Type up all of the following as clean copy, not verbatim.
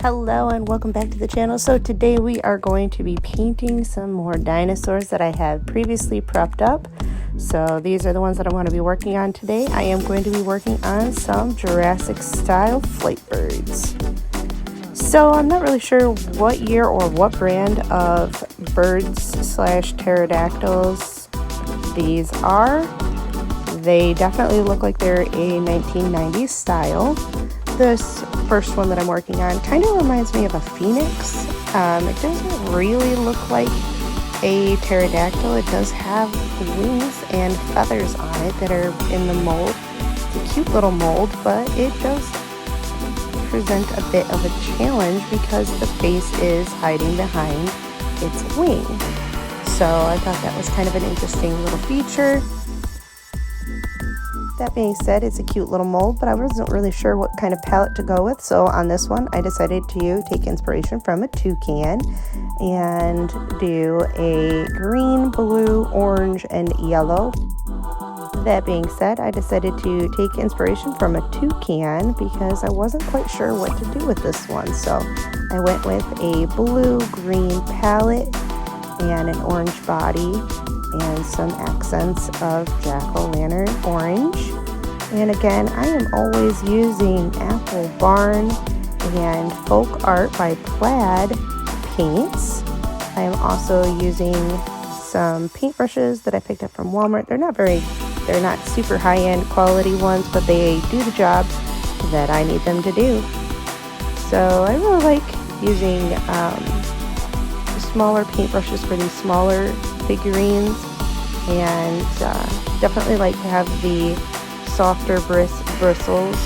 Hello and welcome back to the channel. So today we are going to be painting some more dinosaurs that I have previously prepped up. So these are the ones that I'm going to be working on today. I am going to be working on some Jurassic style flight birds. So I'm not really sure what year or what brand of birds slash pterodactyls these are. They definitely look like they're a 1990s style. This first one that I'm working on kind of reminds me of a phoenix. It doesn't really look like a pterodactyl. It does have wings and feathers on it that are in the mold. It's a cute little mold, but it does present a bit of a challenge because the face is hiding behind its wing. So I thought that was kind of an interesting little feature. That being said, it's a cute little mold, but I wasn't really sure what kind of palette to go with. So on this one, I decided to take inspiration from a toucan and do a green, blue, orange, and yellow. That being said, I decided to take inspiration from a toucan because I wasn't quite sure what to do with this one. So I went with a blue-green palette and an orange body and some accents of jack-o'-lantern orange. And again, I am always using AppleBarn and Folk Art by PLAID paints. I am also using some paintbrushes that I picked up from Walmart. They're not super high-end quality ones, but they do the job that I need them to do. So I really like using smaller paintbrushes for these smaller figurines, and definitely like to have the softer bristles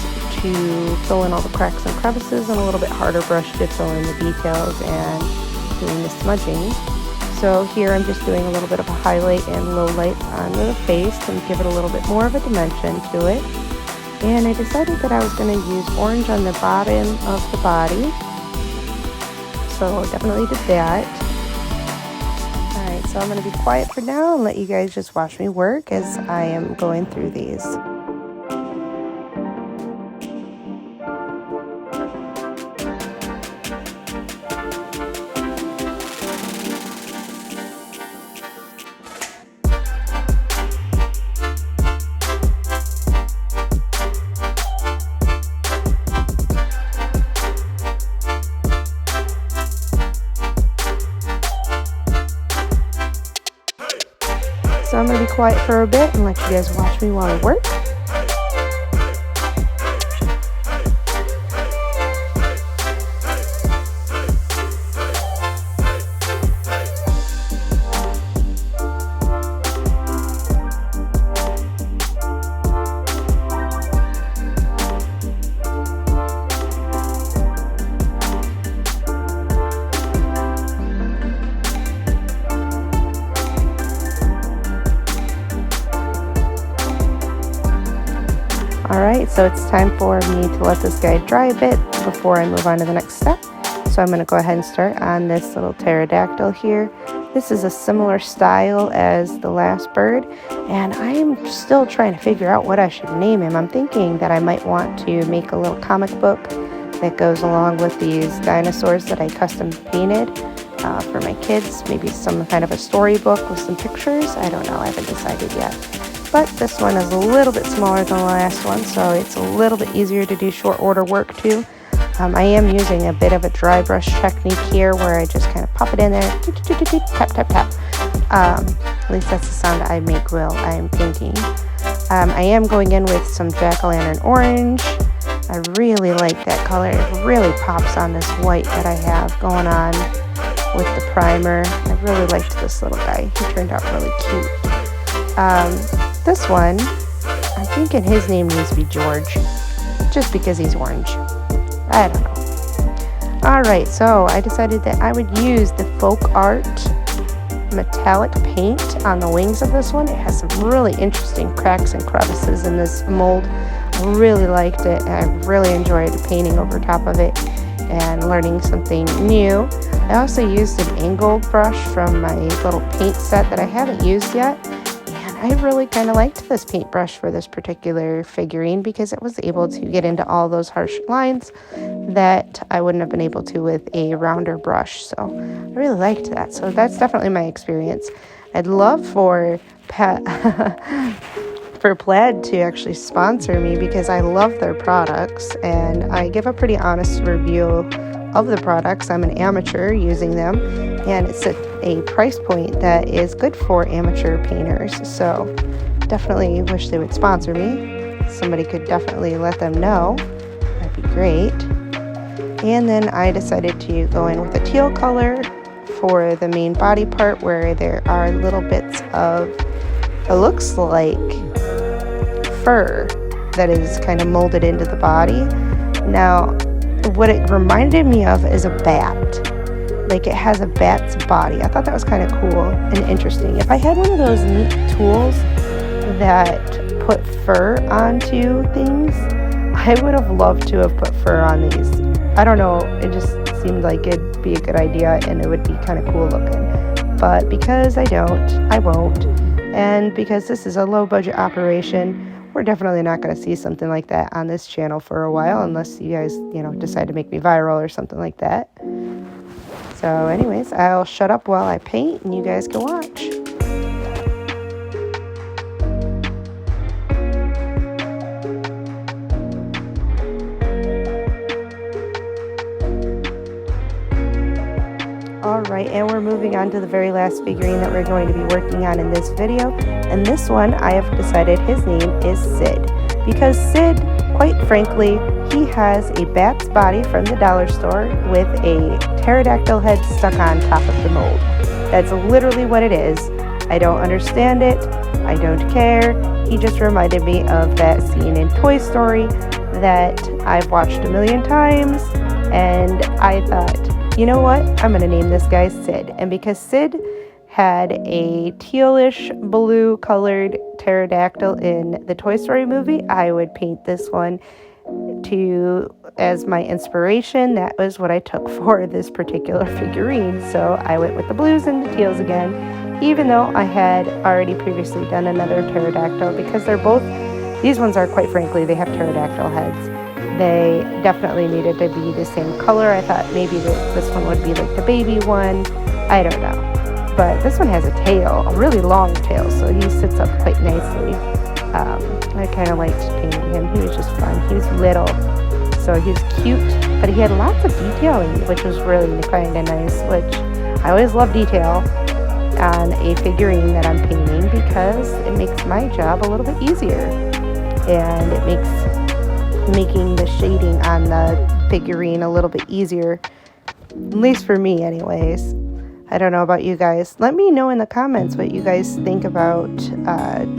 to fill in all the cracks and crevices, and a little bit harder brush to fill in the details and doing the smudging. So here I'm just doing a little bit of a highlight and low light on the face to give it a little bit more of a dimension to it. And I decided that I was going to use orange on the bottom of the body, so definitely did that. So I'm going to be quiet for now and let you guys just watch me work as I am going through these. So I'm going to be quiet for a bit and let you guys watch me while I work. Alright, so it's time for me to let this guy dry a bit before I move on to the next step. So I'm going to go ahead and start on this little pterodactyl here. This is a similar style as the last bird, and I am still trying to figure out what I should name him. I'm thinking that I might want to make a little comic book that goes along with these dinosaurs that I custom painted for my kids. Maybe some kind of a storybook with some pictures. I don't know, I haven't decided yet. But this one is a little bit smaller than the last one, so it's a little bit easier to do short order work too. I am using a bit of a dry brush technique here where I just kind of pop it in there, tap, tap, tap. At least that's the sound I make while I am painting. I am going in with some jack-o'-lantern orange. I really like that color. It really pops on this white that I have going on with the primer. I really liked this little guy. He turned out really cute. This one, I'm thinking his name needs to be George, just because he's orange. I don't know. Alright, so I decided that I would use the Folk Art metallic paint on the wings of this one. It has some really interesting cracks and crevices in this mold. I really liked it, and I really enjoyed painting over top of it and learning something new. I also used an angled brush from my little paint set that I haven't used yet. I really kind of liked this paintbrush for this particular figurine because it was able to get into all those harsh lines that I wouldn't have been able to with a rounder brush. So I really liked that. So that's definitely my experience. I'd love for for PLAID to actually sponsor me because I love their products and I give a pretty honest review of the products. I'm an amateur using them, and it's a price point that is good for amateur painters. So definitely wish they would sponsor me. Somebody could definitely let them know. That'd be great. And then I decided to go in with a teal color for the main body part where there are little bits of, it looks like fur that is kind of molded into the body. Now, what it reminded me of is a bat. Like it has a bat's body. I thought that was kind of cool and interesting. If I had one of those neat tools that put fur onto things, I would have loved to have put fur on these. I don't know, it just seemed like it'd be a good idea and it would be kind of cool looking. But because I don't, I won't. And because this is a low budget operation, we're definitely not going to see something like that on this channel for a while unless you guys, decide to make me viral or something like that. So anyways, I'll shut up while I paint and you guys can watch. Alright, and we're moving on to the very last figurine that we're going to be working on in this video. And this one, I have decided his name is Sid. Because Sid, quite frankly, he has a bat's body from the dollar store with a pterodactyl head stuck on top of the mold. That's literally what it is. I don't understand it. I don't care. He just reminded me of that scene in Toy Story that I've watched a million times. And I thought, you know what? I'm going to name this guy Sid. And because Sid had a tealish blue colored pterodactyl in the Toy Story movie, I would paint this one as my inspiration. That was what I took for this particular figurine. So I went with the blues and the teals again, even though I had already previously done another pterodactyl, because these ones are, quite frankly, they have pterodactyl heads. They definitely needed to be the same color. I thought maybe this one would be like the baby one. I don't know. But this one has a tail, a really long tail, so he sits up quite nicely. I kind of liked painting him. He was just fun. He was little, so he was cute, but he had lots of detailing, which was really kind of nice, which I always love detail on a figurine that I'm painting because it makes my job a little bit easier. And it makes making the shading on the figurine a little bit easier, at least for me anyways. I don't know about you guys. Let me know in the comments what you guys think about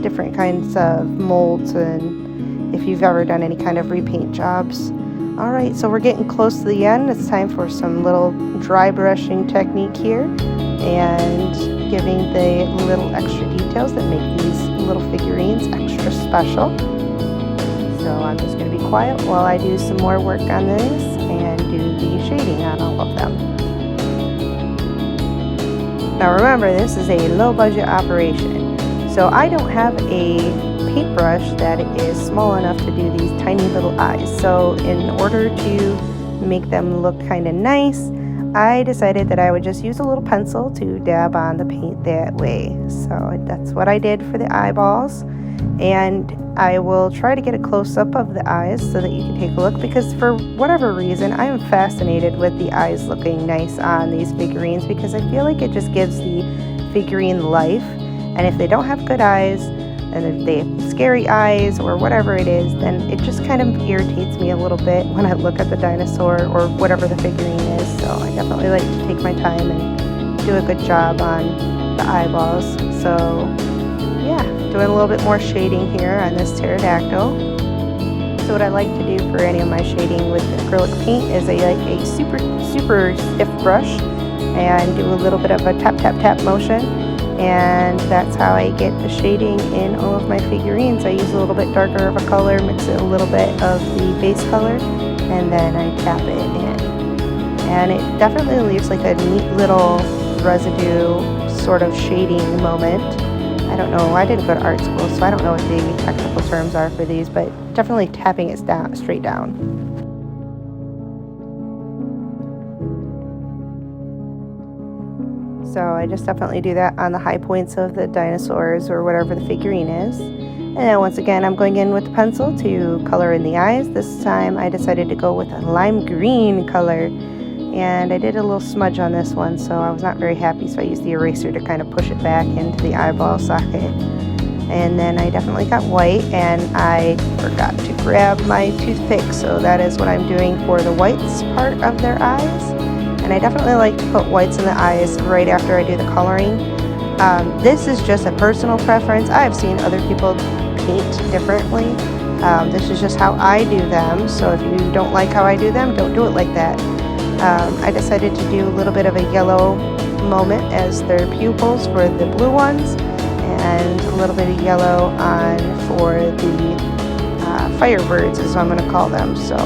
different kinds of molds and if you've ever done any kind of repaint jobs. Alright, so we're getting close to the end. It's time for some little dry brushing technique here and giving the little extra details that make these little figurines extra special. So I'm just going to be quiet while I do some more work on this and do the shading on all of them. Now remember, this is a low budget operation, so I don't have a paintbrush that is small enough to do these tiny little eyes. So in order to make them look kind of nice, I decided that I would just use a little pencil to dab on the paint that way. So that's what I did for the eyeballs. And I will try to get a close-up of the eyes so that you can take a look, because for whatever reason I am fascinated with the eyes looking nice on these figurines, because I feel like it just gives the figurine life. And if they don't have good eyes, and if they have scary eyes or whatever it is, then it just kind of irritates me a little bit when I look at the dinosaur or whatever the figurine is. So I definitely like to take my time and do a good job on the eyeballs. So yeah, doing a little bit more shading here on this pterodactyl. So what I like to do for any of my shading with acrylic paint is I like a super stiff brush and do a little bit of a tap tap tap motion, and that's how I get the shading in all of my figurines. I use a little bit darker of a color, mix it a little bit of the base color, and then I tap it in. And it definitely leaves like a neat little residue sort of shading moment. I don't know, I didn't go to art school, so I don't know what the technical terms are for these, but definitely tapping it down, straight down. So I just definitely do that on the high points of the dinosaurs or whatever the figurine is. And then once again, I'm going in with the pencil to color in the eyes. This time I decided to go with a lime green color. And I did a little smudge on this one, so I was not very happy, so I used the eraser to kind of push it back into the eyeball socket. And then I definitely got white, and I forgot to grab my toothpick, so that is what I'm doing for the whites part of their eyes. And I definitely like to put whites in the eyes right after I do the coloring. This is just a personal preference. I have seen other people paint differently. This is just how I do them, so if you don't like how I do them, don't do it like that. I decided to do a little bit of a yellow moment as their pupils for the blue ones, and a little bit of yellow on for the firebirds is what I'm going to call them. So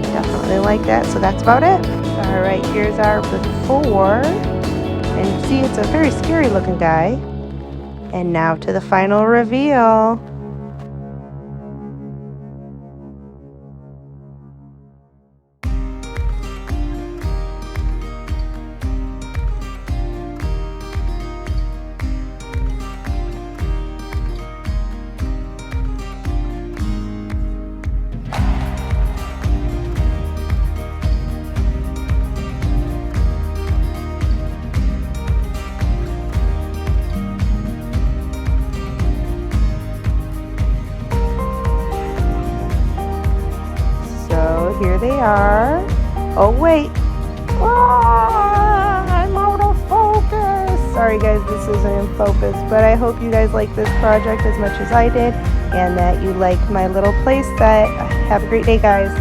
definitely like that. So that's about it. All right, here's our before, and you see it's a very scary looking guy. And now to the final reveal. Here they are. Oh wait, I'm out of focus. Sorry guys, this isn't in focus, but I hope you guys like this project as much as I did, and that you like my little play set. Have a great day, guys.